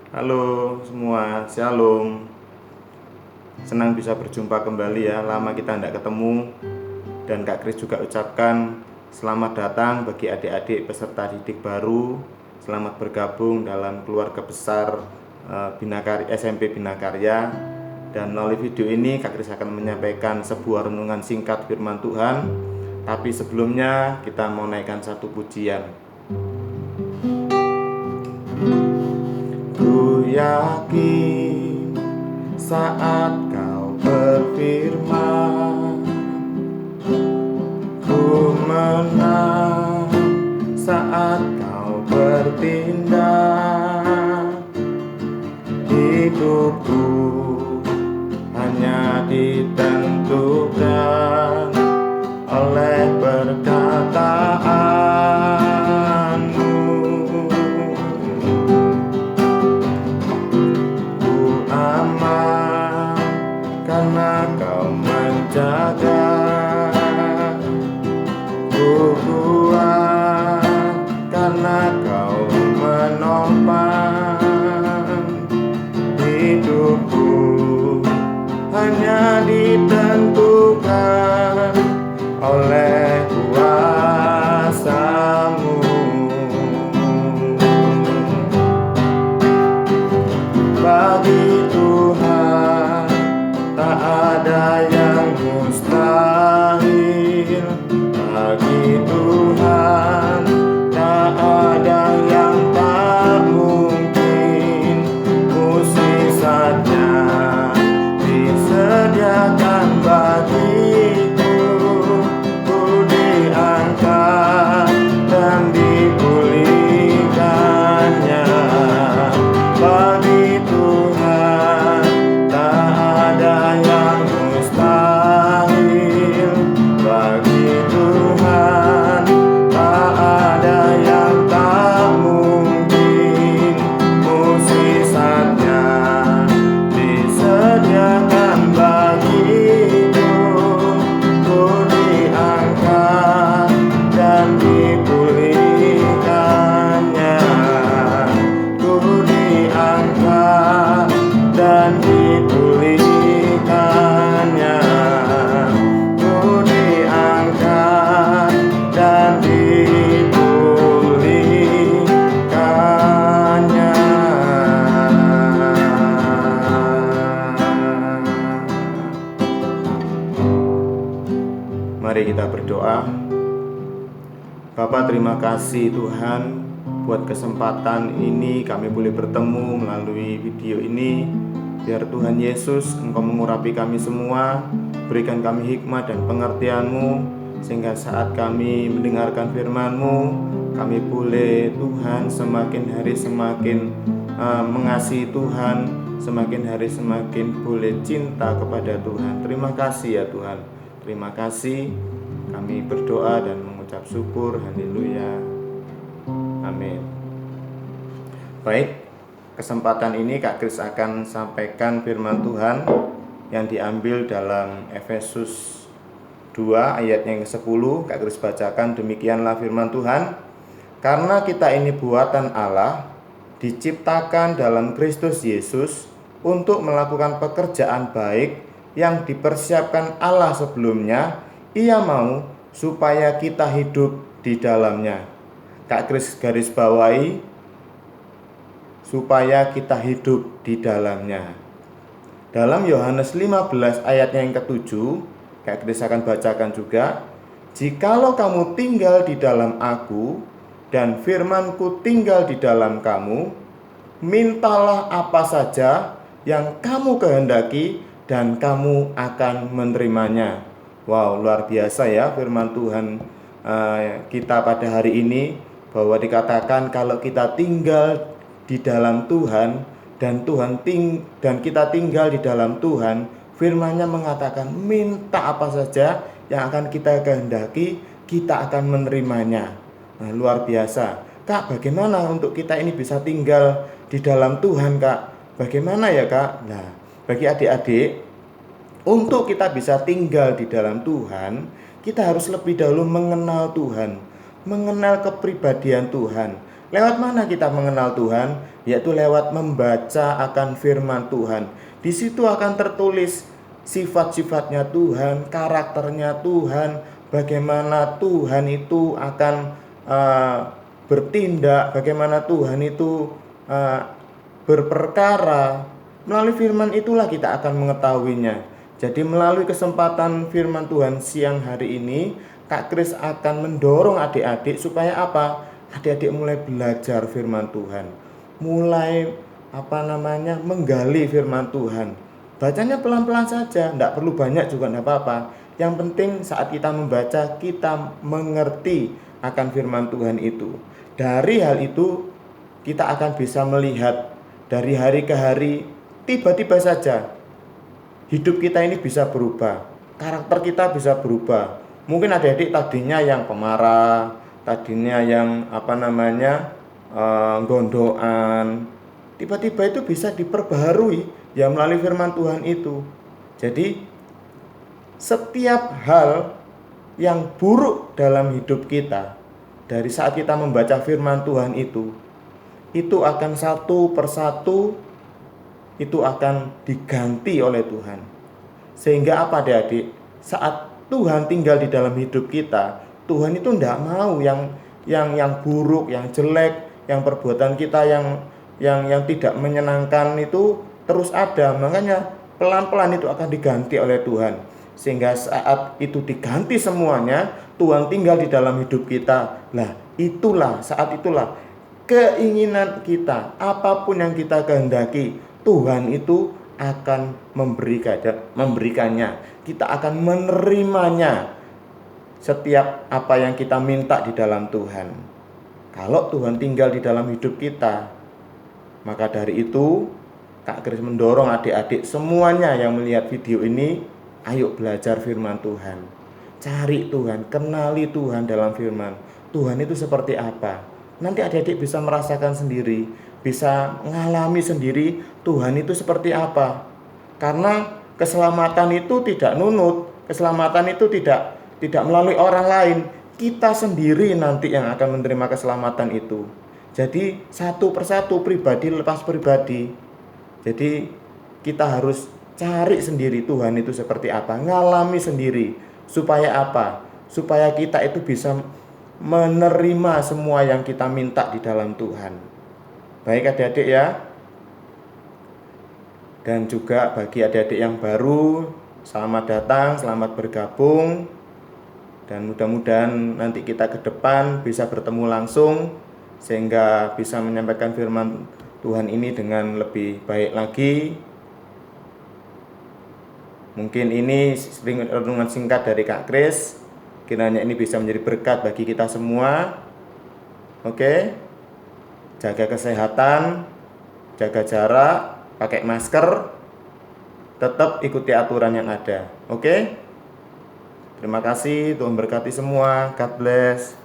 Halo semua, Shalom. Senang bisa berjumpa kembali ya. Lama kita tidak ketemu. Dan Kak Kris juga ucapkan selamat datang bagi adik-adik peserta didik baru. Selamat bergabung dalam keluarga besar SMP Binakarya. Dan melalui video ini Kak Kris akan menyampaikan sebuah renungan singkat firman Tuhan. Tapi sebelumnya kita mau naikkan satu pujian. Ku yakin saat kau berfirman, ku menang saat kau bertindak. Hidupku hanya ditentukan oleh perkataanmu. Ku aman karena kau menjaga. Ku kuat karena kau menopang. Hidupku hanya ditentukan oleh kuasa-Mu. Bagi Tuhan tak ada yang mustahil. Bagi Tuhan tak ada yang tak mungkin. Mukjizatnya disediakan bagiku. Ku diangkat dan dipulihkannya. Bagi Tuhan tak ada yang mustahil. Bagi Tuhan tak ada yang tak mungkin. Mukjizatnya disediakan bagiku. Ku diangkat dan dipulihkannya. Ku diangkat dan dipulihkannya. Ku diangkat dan dipulihkannya. Mari kita berdoa. Bapa, terima kasih Tuhan buat kesempatan ini kami boleh bertemu melalui video ini. Biar Tuhan Yesus Engkau mengurapi kami semua, berikan kami hikmat dan pengertian-Mu, sehingga saat kami mendengarkan firman-Mu, kami boleh Tuhan semakin hari semakin mengasihi Tuhan, semakin hari semakin boleh cinta kepada Tuhan. Terima kasih ya Tuhan. Terima kasih. Kami berdoa dan mengucap syukur. Haleluya. Amin. Baik, kesempatan ini Kak Kris akan sampaikan firman Tuhan yang diambil dalam Efesus 2 ayat yang ke-10. Kak Kris bacakan, demikianlah firman Tuhan. Karena kita ini buatan Allah, diciptakan dalam Kristus Yesus untuk melakukan pekerjaan baik yang dipersiapkan Allah sebelumnya. Ia mau supaya kita hidup di dalamnya. Kak Kris garis bawahi, supaya kita hidup di dalamnya. Dalam Yohanes 15 ayat yang ke-7, Kak Kris akan bacakan juga. Jikalau kamu tinggal di dalam aku dan firman-Ku tinggal di dalam kamu, mintalah apa saja yang kamu kehendaki dan kamu akan menerimanya. Wow, luar biasa ya firman Tuhan kita pada hari ini, bahwa dikatakan kalau kita tinggal di dalam Tuhan dan kita tinggal di dalam Tuhan, firman-Nya mengatakan minta apa saja yang akan kita kehendaki, kita akan menerimanya. Nah, luar biasa. Kak, bagaimana untuk kita ini bisa tinggal di dalam Tuhan, Kak? Bagaimana ya, Kak? Nah, bagi adik-adik, untuk kita bisa tinggal di dalam Tuhan, kita harus lebih dahulu mengenal Tuhan, mengenal kepribadian Tuhan. Lewat mana kita mengenal Tuhan? Yaitu lewat membaca akan firman Tuhan. Di situ akan tertulis sifat-sifatnya Tuhan, karakternya Tuhan, bagaimana Tuhan itu akan bertindak, bagaimana Tuhan itu berperkara. Melalui firman itulah kita akan mengetahuinya. Jadi melalui kesempatan firman Tuhan siang hari ini, Kak Kris akan mendorong adik-adik supaya apa? Adik-adik mulai belajar firman Tuhan, mulai menggali firman Tuhan. Bacanya pelan-pelan saja, tidak perlu banyak juga tidak apa-apa. Yang penting saat kita membaca, kita mengerti akan firman Tuhan itu. Dari hal itu kita akan bisa melihat dari hari ke hari, tiba-tiba saja hidup kita ini bisa berubah, karakter kita bisa berubah. Mungkin adik-adik tadinya yang pemarah, tadinya yang gondokan, tiba-tiba itu bisa diperbaharui ya melalui firman Tuhan itu. Jadi setiap hal yang buruk dalam hidup kita, dari saat kita membaca firman Tuhan itu akan satu persatu itu akan diganti oleh Tuhan. Sehingga apa adik-adik? Saat Tuhan tinggal di dalam hidup kita, Tuhan itu tidak mau yang buruk, yang jelek, yang perbuatan kita yang tidak menyenangkan itu terus ada. Makanya pelan-pelan itu akan diganti oleh Tuhan. Sehingga saat itu diganti semuanya, Tuhan tinggal di dalam hidup kita. Nah, saat itulah keinginan kita, apapun yang kita kehendaki, Tuhan itu akan memberikannya. Kita akan menerimanya. Setiap apa yang kita minta di dalam Tuhan. Kalau Tuhan tinggal di dalam hidup kita, maka dari itu Kak Kris mendorong adik-adik semuanya yang melihat video ini, ayo belajar firman Tuhan. Cari Tuhan, kenali Tuhan dalam firman. Tuhan itu seperti apa? Nanti adik-adik bisa merasakan sendiri, bisa mengalami sendiri Tuhan itu seperti apa. Karena keselamatan itu tidak nunut, keselamatan itu tidak melalui orang lain. Kita sendiri nanti yang akan menerima keselamatan itu. Jadi satu persatu, pribadi lepas pribadi. Jadi kita harus cari sendiri Tuhan itu seperti apa, ngalami sendiri. Supaya apa? Supaya kita itu bisa menerima semua yang kita minta di dalam Tuhan. Baik adik-adik ya. Dan juga bagi adik-adik yang baru, selamat datang, selamat bergabung. Dan mudah-mudahan nanti kita ke depan bisa bertemu langsung, sehingga bisa menyampaikan firman Tuhan ini dengan lebih baik lagi. Mungkin ini renungan singkat dari Kak Kris. Kiranya ini bisa menjadi berkat bagi kita semua. Oke. Jaga kesehatan, jaga jarak, pakai masker, tetap ikuti aturan yang ada. Oke. Terima kasih, Tuhan berkati semua. God bless.